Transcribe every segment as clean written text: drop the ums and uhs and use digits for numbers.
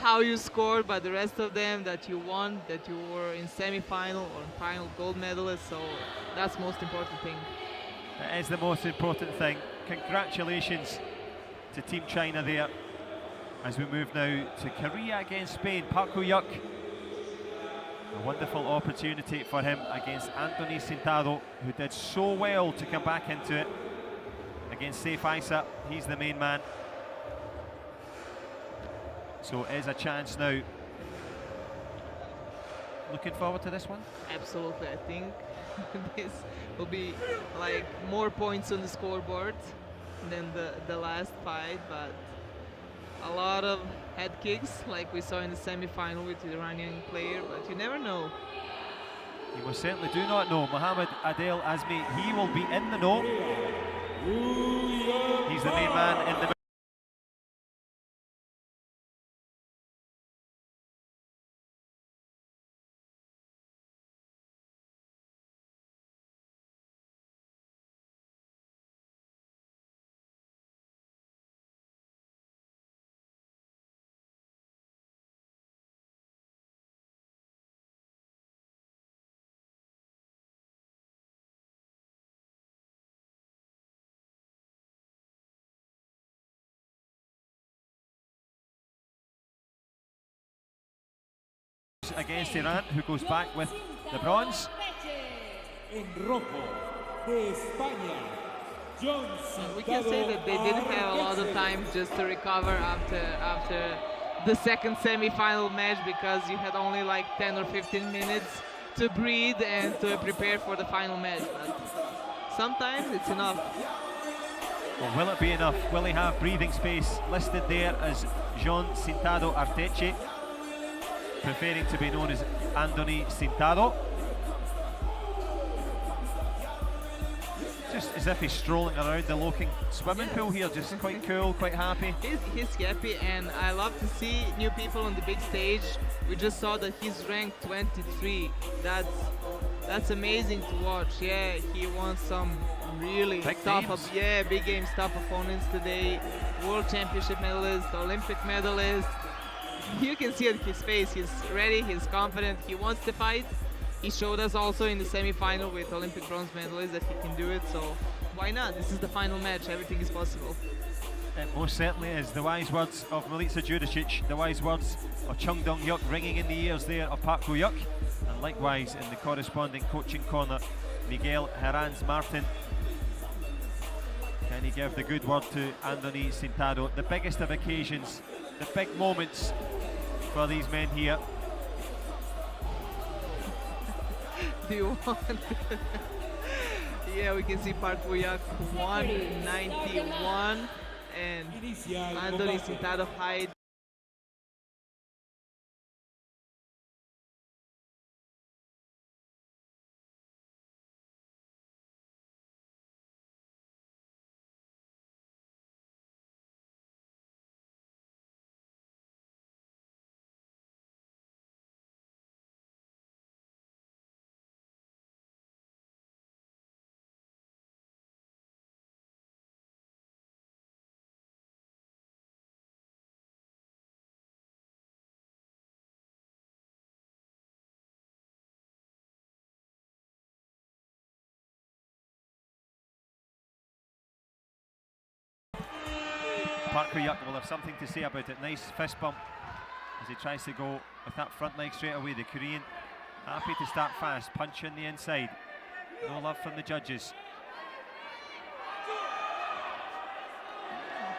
how you scored, but the rest of them that you won, that you were in semi-final or final gold medalist. So that's most important thing. It is the most important thing. Congratulations to Team China there. As we move now to Korea against Spain, Park Woo-yuk. A wonderful opportunity for him against Anthony Sintado, who did so well to come back into it against Saif Isa. He's the main man. So it is a chance now. Looking forward to this one? Absolutely, I think this will be like more points on the scoreboard than the last fight, but a lot of head kicks like we saw in the semi-final with the Iranian player, but you never know. You most certainly do not know. Mohamed Adel Azmi, he will be in the know. He's the main man in the against Iran, who goes back with the bronze. We can say that they didn't have a lot of time just to recover after the second semi-final match, because you had only like 10 or 15 minutes to breathe and to prepare for the final match. But sometimes it's enough. Well, will it be enough? Will he have breathing space? Listed there as Jean Sintado Areteche, preferring to be known as Andoni Sintado. Just as if he's strolling around the Loking swimming pool here, just quite cool, quite happy. He's happy, and I love to see new people on the big stage. We just saw that he's ranked 23. That's amazing to watch. Yeah, he won some really big games, tough opponents today. World Championship medalist, Olympic medalist. You can see it in his face. He's ready, he's confident, he wants to fight. He showed us also in the semi-final with Olympic bronze medalist that he can do it, so why not? This is the final match, everything is possible. It most certainly is. The wise words of Milica Juricic, the wise words of Chung Dong-hyuk ringing in the ears there of Park Woo-yuk, and likewise in the corresponding coaching corner, Miguel Herranz Martin. Can he give the good word to Andoni Sintado? The biggest of occasions, the big moments for these men here. Do you want? Yeah, we can see Park Woo-yuk 191 and Andoni Sintado height. Park Woo-yuk will have something to say about it. Nice fist bump as he tries to go with that front leg straight away. The Korean happy to start fast, punch in the inside. No love from the judges.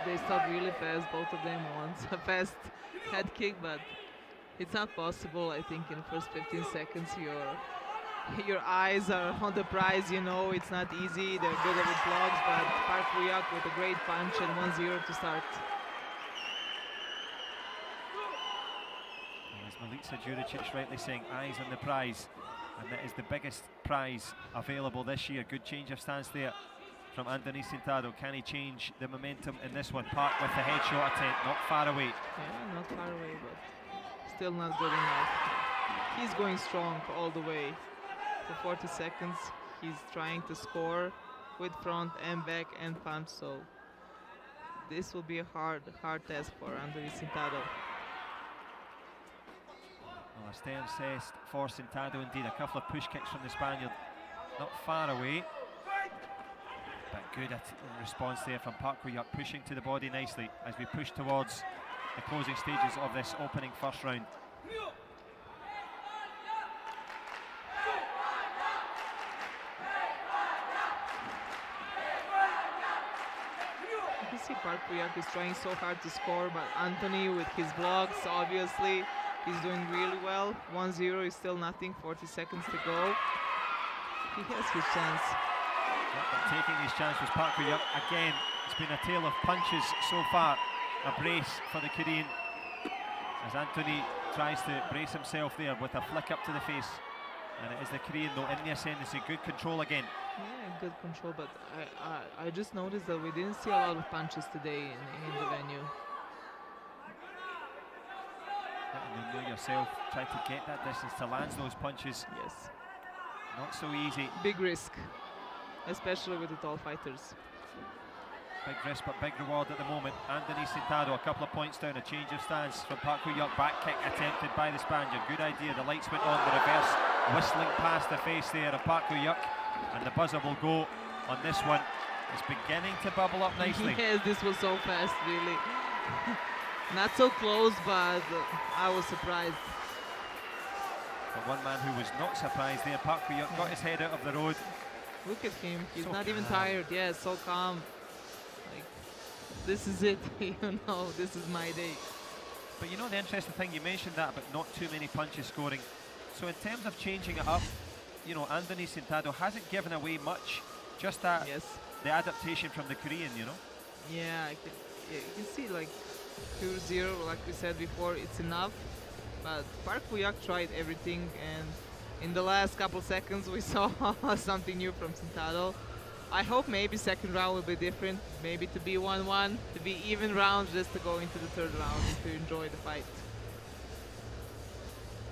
They start really fast, both of them wants a fast head kick, but it's not possible. I think in the first 15 seconds your eyes are on the prize, you know, it's not easy. They're good with blocks, but Park Woo-yuk with a great punch and 1-0 to start. As Milica Juricic rightly saying, eyes on the prize, and that is the biggest prize available this year. Good change of stance there from Andoni Sintado. Can he change the momentum in this one? Park with the headshot attempt, not far away. Yeah, not far away, but still not good enough. He's going strong all the way. For 40 seconds, he's trying to score with front and back and punch, so this will be a hard test for Andoni Sintado. stay assessed for Sentado indeed. A couple of push kicks from the Spaniard, not far away. But good in response there from Park Woo-hyuk, pushing to the body nicely as we push towards the closing stages of this opening first round. You see Park Woo-hyuk is trying so hard to score, but Anthony with his blocks, obviously, he's doing really well. 1-0 is still nothing, 40 seconds to go. He has his chance. Yep, but taking his chance was Park Woo-hyuk. Again, it's been a tale of punches so far. A brace for the Korean as Anthony tries to brace himself there with a flick up to the face. And it is the Korean though in the ascendancy. Good control again. Yeah, good control, but I just noticed that we didn't see a lot of punches today in the venue. And you know yourself, trying to get that distance to land those punches. Yes. Not so easy. Big risk, especially with the tall fighters. Big risk but big reward at the moment. Anthony Sentado a couple of points down, a change of stance from Park Woo-hyuk. Back kick attempted by the Spaniard. Good idea, the lights went on, the reverse whistling past the face there of Park Woo-hyuk. And the buzzer will go on this one. It's beginning to bubble up nicely. Yes, this was so fast, really. Not so close, but I was surprised. But one man who was not surprised there, Park Woo-hyuk, got his head out of the road. Look at him, he's So not even calm. tired. Yeah, so calm. Like, this is it, you know, this is my day. But you know the interesting thing, you mentioned that, but not too many punches scoring. So in terms of changing it up, you know, Anthony Sentado hasn't given away much, just that Yes. the adaptation from the Korean, you know. Yeah, you can see like 2-0, like we said before, it's enough. But Park Woo-hyuk tried everything, and in the last couple seconds we saw something new from Sentado. I hope maybe second round will be different, maybe to be 1-1, to be even rounds, just to go into the third round and to enjoy the fight.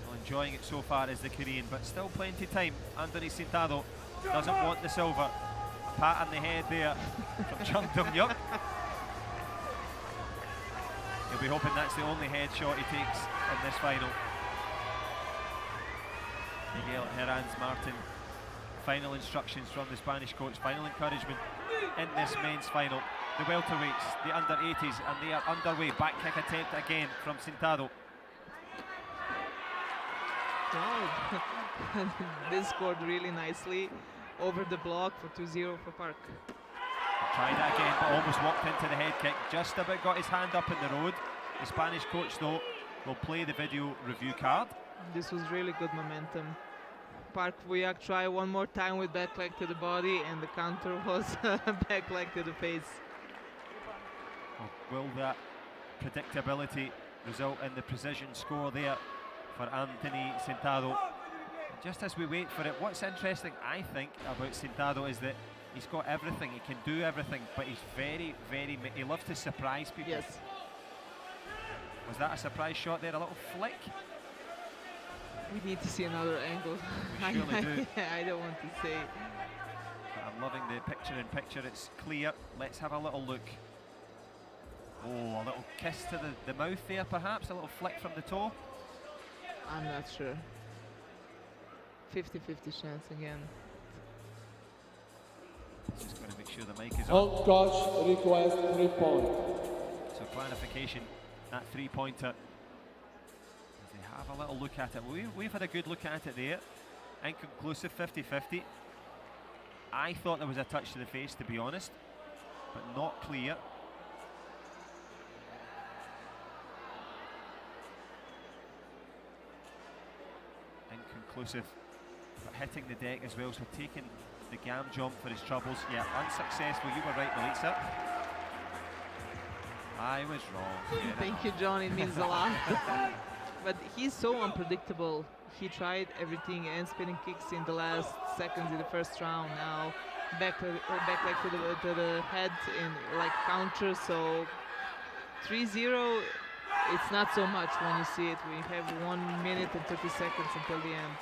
Well, enjoying it so far is the Korean, but still plenty time. Anthony Sentado doesn't want the silver. A pat on the head there from Chung Dong-hyuk. He'll be hoping that's the only headshot he takes in this final. Miguel Herranz Martin. Final instructions from the Spanish coach, final encouragement in this men's final. The welterweights, the under 80s, and they are underway. Back kick attempt again from Sentado. Wow. This scored really nicely over the block for 2-0 for Park. Tried it again, but almost walked into the head kick. Just about got his hand up in the road. The Spanish coach, though, will play the video review card. This was really good momentum. Park Woo-hyuk tried one more time with back leg to the body, and the counter was back leg to the face. Will that predictability result in the precision score there for Anthony Sentado? Just as we wait for it, what's interesting, I think, about Sentado is that he's got everything, he can do everything, but he's very, he loves to surprise people. Yes. Was that a surprise shot there, a little flick? We need to see another angle. We surely do. I don't want to say. But I'm loving the picture-in-picture, it's clear. Let's have a little look. Oh, a little kiss to the mouth there perhaps, a little flick from the toe. I'm not sure. 50-50 chance again. Just going to make sure the mic is on. On coach request 3 points. So clarification, that three-pointer. As they have a little look at it. We've had a good look at it there. Inconclusive, 50-50. I thought there was a touch to the face, to be honest, but not clear. Inconclusive, but hitting the deck as well, so taking the gam jump for his troubles. Yeah, unsuccessful. You were right, Melitza. I was wrong. Yeah, Thank you, John. It means a lot. But he's so unpredictable. He tried everything and spinning kicks in the last seconds in the first round. Now back leg to the head in like counter. So 3-0. It's not so much when you see it. We have 1 minute and 30 seconds until the end.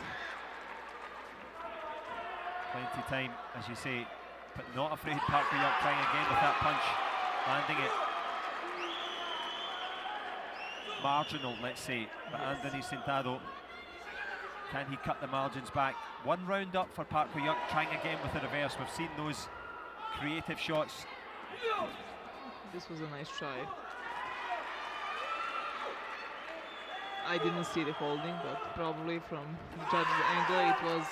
Plenty time, as you say, but not afraid. Park Woo-hyuk trying again with that punch, landing it. Marginal, let's say, but Anthony Sentado Can he cut the margins back? One round up for Park Ho-yuk, trying again with the reverse. We've seen those creative shots. This was a nice try. I didn't see the holding, but probably from the judge's angle it was.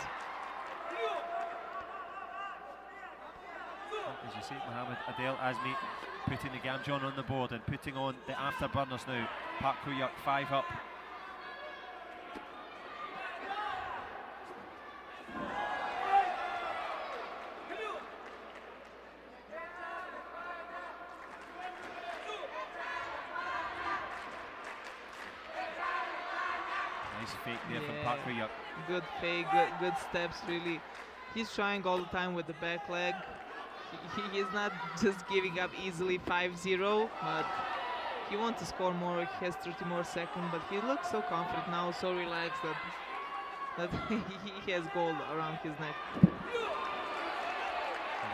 As you see, Mohammed Adel Azmi putting the Gamjon on the board and putting on the afterburners now. Park Ho-yuk 5 up. Nice fake there from Park Ho-yuk. Good fake, good steps, really. He's trying all the time with the back leg. He is not just giving up easily 5-0, but he wants to score more. He has 30 more seconds, but he looks so confident now, so relaxed that he has gold around his neck. And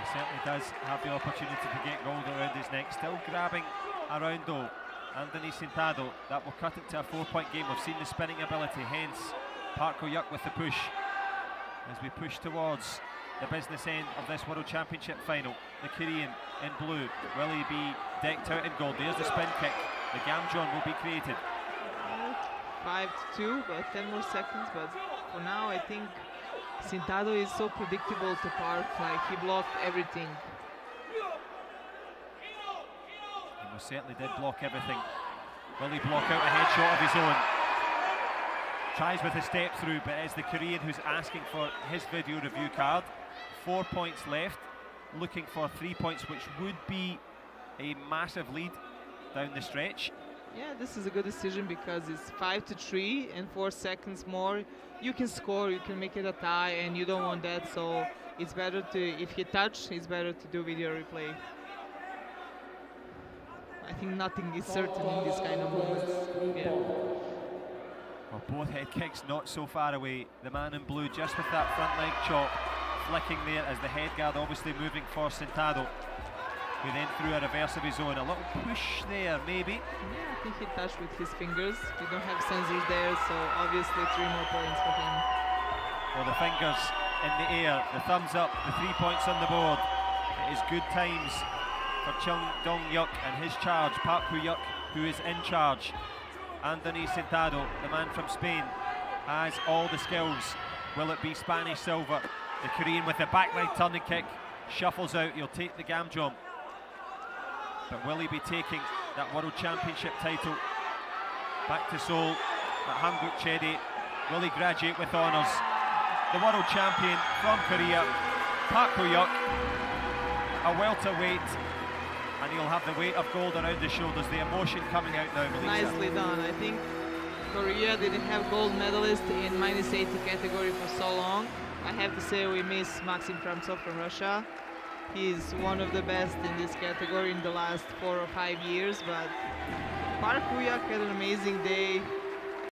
he certainly does have the opportunity to get gold around his neck. Still grabbing around though. Anthony Sintado, that will cut it to a 4-point game. We've seen the spinning ability, hence Park Ho-yuk with the push. As we push towards the business end of this World Championship final, the Korean in blue, will he be decked out in gold? There's the spin kick, the Gamjon will be created. 5-2, but 10 more seconds, but for now I think Sintado is so predictable to Park, like he blocked everything. He most certainly did block everything. Will he block out a headshot of his own? Tries with a step through, but it's the Korean who's asking for his video review card. 4 points left, looking for 3 points, which would be a massive lead down the stretch. Yeah, this is a good decision because it's 5-3 and 4 seconds more. You can score, you can make it a tie, and you don't want that, so it's better to, if he touch, it's better to do video replay. I think nothing is certain in this kind of moments. Yeah. Well, both head kicks not so far away. The man in blue just with that front leg chop, flicking there as the head guard obviously moving for Sintado, who then threw a reverse of his own. A little push there, maybe. Yeah, I think he touched with his fingers. We don't have sensors there, so obviously 3 more points for him. Well, the fingers in the air, the thumbs up, the 3 points on the board. It is good times for Chung Dong-yuk and his charge. Park Ho-yuk, who is in charge. Anthony Sintado, the man from Spain, has all the skills. Will it be Spanish silver? The Korean with the back leg turning kick shuffles out. He'll take the Gamjon. But will he be taking that World Championship title back to Seoul at Hanguk Chedi? Will he graduate with honours? The world champion from Korea, Park Ho-yuk, a welterweight, and he'll have the weight of gold around his shoulders. The emotion coming out now, Melissa. Nicely done. I think Korea didn't have gold medalist in -80 category for so long. I have to say we miss Maxim Kramtsov from Russia. He's one of the best in this category in the last 4 or 5 years, but Park Ho-yuk had an amazing day.